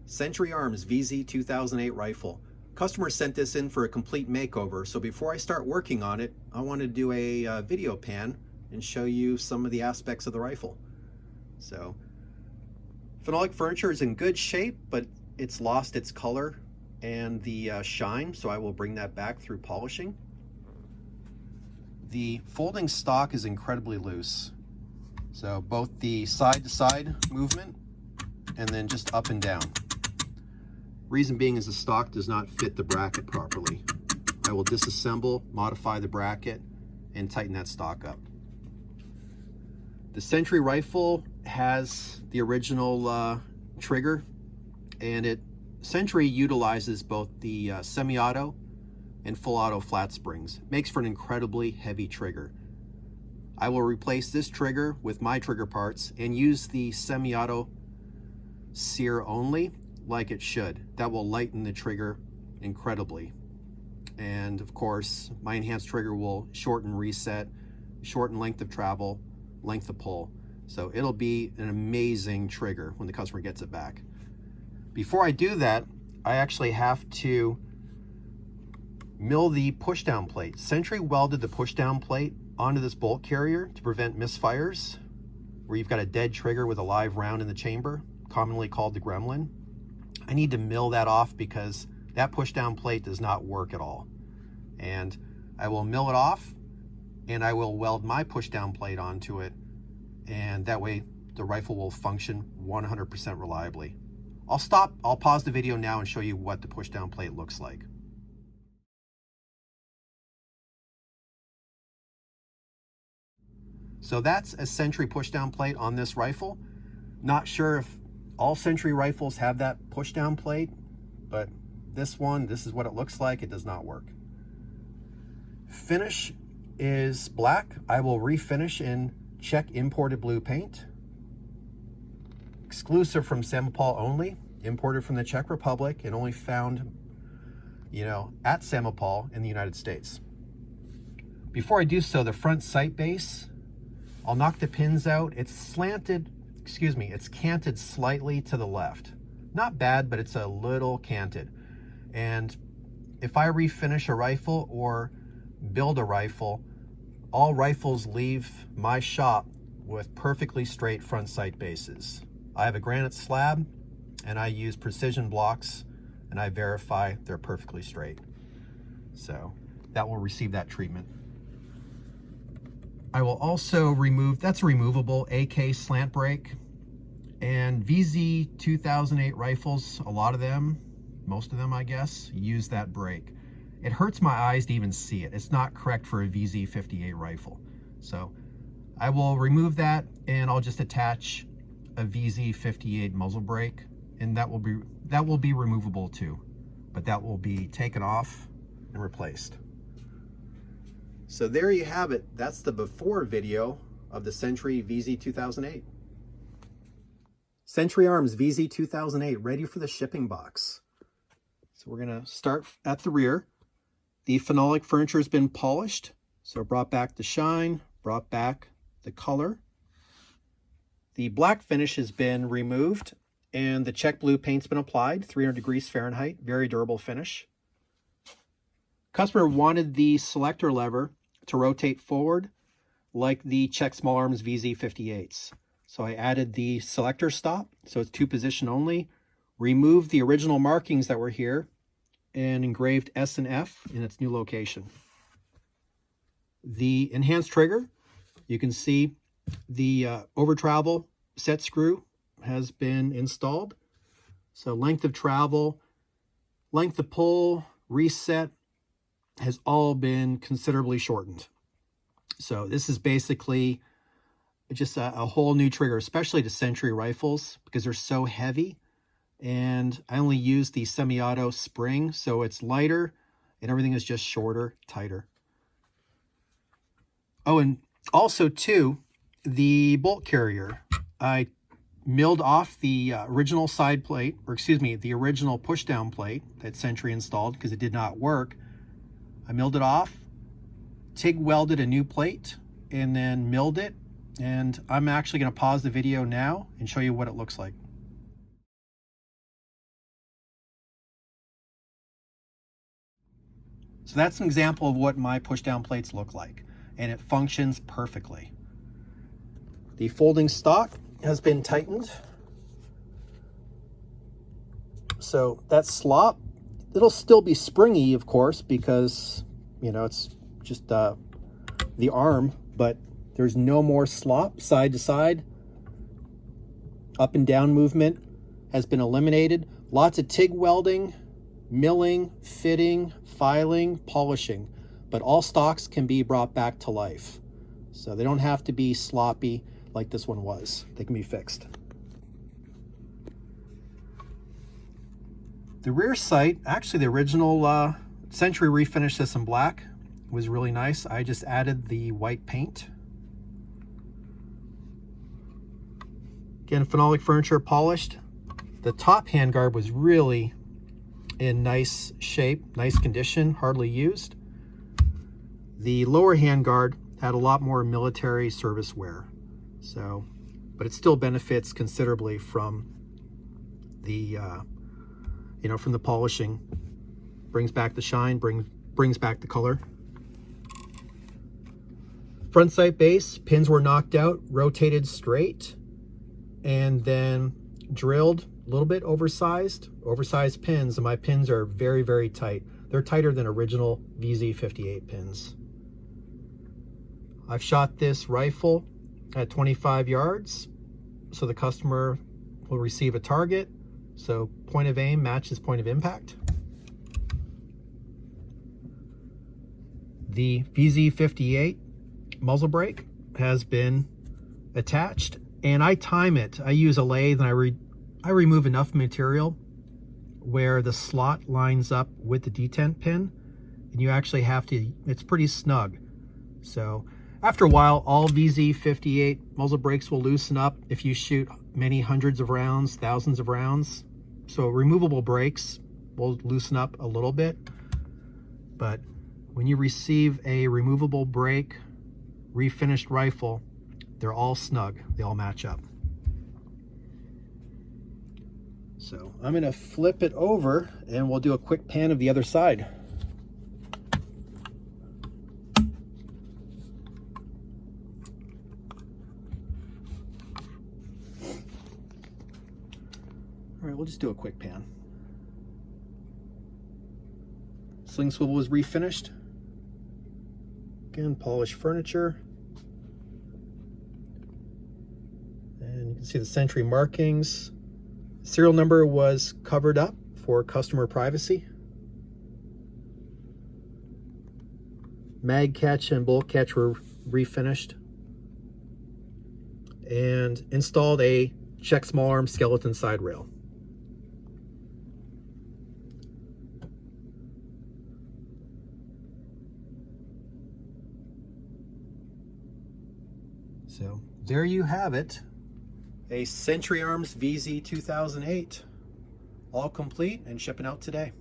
Century Arms VZ2008 rifle. Customer sent this in for a complete makeover, so before I start working on it, I want to do a video pan and show you some of the aspects of the rifle. So, phenolic furniture is in good shape, but it's lost its color and the shine, so I will bring that back through polishing. The folding stock is incredibly loose, so both the side-to-side movement and then just up and down. Reason being is the stock does not fit the bracket properly. I will disassemble, modify the bracket, and tighten that stock up. The Century rifle has the original trigger, and Century utilizes both the semi-auto and full auto flat springs. Makes for an incredibly heavy trigger. I will replace this trigger with my trigger parts and use the semi-auto sear only, like it should. That will lighten the trigger incredibly. And of course, my enhanced trigger will shorten reset, shorten length of travel, length of pull. So it'll be an amazing trigger when the customer gets it back. Before I do that, I actually have to mill the pushdown plate. Century welded the pushdown plate onto this bolt carrier to prevent misfires, where you've got a dead trigger with a live round in the chamber, commonly called the gremlin. I need to mill that off because that pushdown plate does not work at all. And I will mill it off, and I will weld my pushdown plate onto it, and that way the rifle will function 100% reliably. I'll pause the video now and show you what the pushdown plate looks like. So that's a Century pushdown plate on this rifle. Not sure if all Century rifles have that pushdown plate, but this is what it looks like. It does not work. Finish is black. I will refinish in Czech imported blue paint. Exclusive from Samopol only, imported from the Czech Republic and only found, at Samopol in the United States. Before I do so, the front sight base, I'll knock the pins out. It's canted slightly to the left. Not bad, but it's a little canted. And if I refinish a rifle or build a rifle, all rifles leave my shop with perfectly straight front sight bases. I have a granite slab and I use precision blocks and I verify they're perfectly straight. So that will receive that treatment. I will also remove, that's a removable AK slant brake, and VZ2008 rifles, a lot of them, most of them I guess, use that brake. It hurts my eyes to even see it. It's not correct for a VZ58 rifle. So I will remove that and I'll just attach a VZ58 muzzle brake, and that will be removable too, but that will be taken off and replaced. So there you have it. That's the before video of the Century VZ2008. Century Arms VZ2008 ready for the shipping box. So we're gonna start at the rear. The phenolic furniture has been polished, so brought back the shine, brought back the color. The black finish has been removed and the Czech blue paint's been applied, 300 degrees Fahrenheit, very durable finish. Customer wanted the selector lever to rotate forward like the Czech Small Arms VZ58s. So I added the selector stop, so it's 2-position only, removed the original markings that were here, and engraved S and F in its new location. The enhanced trigger, you can see the over travel set screw has been installed. So length of travel, length of pull, reset has all been considerably shortened. So this is basically just a whole new trigger, especially to Century rifles because they're so heavy. And I only use the semi-auto spring, so it's lighter and everything is just shorter, tighter. Oh, and also too, the bolt carrier. I milled off the original side plate, or excuse me, the original pushdown plate that Century installed because it did not work. I milled it off, TIG welded a new plate, and then milled it. And I'm actually going to pause the video now and show you what it looks like. So that's an example of what my push down plates look like, and it functions perfectly. The folding stock has been tightened. So that slop, it'll still be springy, of course, because, you know, it's just the arm, but there's no more slop. Side to side, up and down movement has been eliminated. Lots of TIG welding, milling, fitting, filing, polishing, but all stocks can be brought back to life. So they don't have to be sloppy like this one was. They can be fixed. The rear sight, actually the original Century refinished this in black, was really nice. I just added the white paint. Again, phenolic furniture polished. The top handguard was really in nice shape, nice condition, hardly used. The lower handguard had a lot more military service wear, so, but it still benefits considerably from the, you know, from the polishing. Brings back the shine, brings back the color. Front sight base, pins were knocked out, rotated straight, and then drilled. A little bit oversized pins, and my pins are very, very tight. They're tighter than original VZ2008 pins. I've shot this rifle at 25 yards, so the customer will receive a target. So point of aim matches point of impact. The VZ2008 muzzle brake has been attached, and I time it. I use a lathe, and I remove enough material where the slot lines up with the detent pin, and you actually have to, it's pretty snug. So after a while, all VZ2008 muzzle brakes will loosen up if you shoot many hundreds of rounds, thousands of rounds. So removable brakes will loosen up a little bit, but when you receive a removable brake refinished rifle, they're all snug, they all match up. So I'm gonna flip it over and we'll do a quick pan of the other side. All right, we'll just do a quick pan. Sling swivel was refinished. Again, polished furniture. And you can see the Century markings. Serial number was covered up for customer privacy. Mag catch and bolt catch were refinished. And installed a check small arm skeleton side rail. So there you have it. A Century Arms VZ2008, all complete and shipping out today.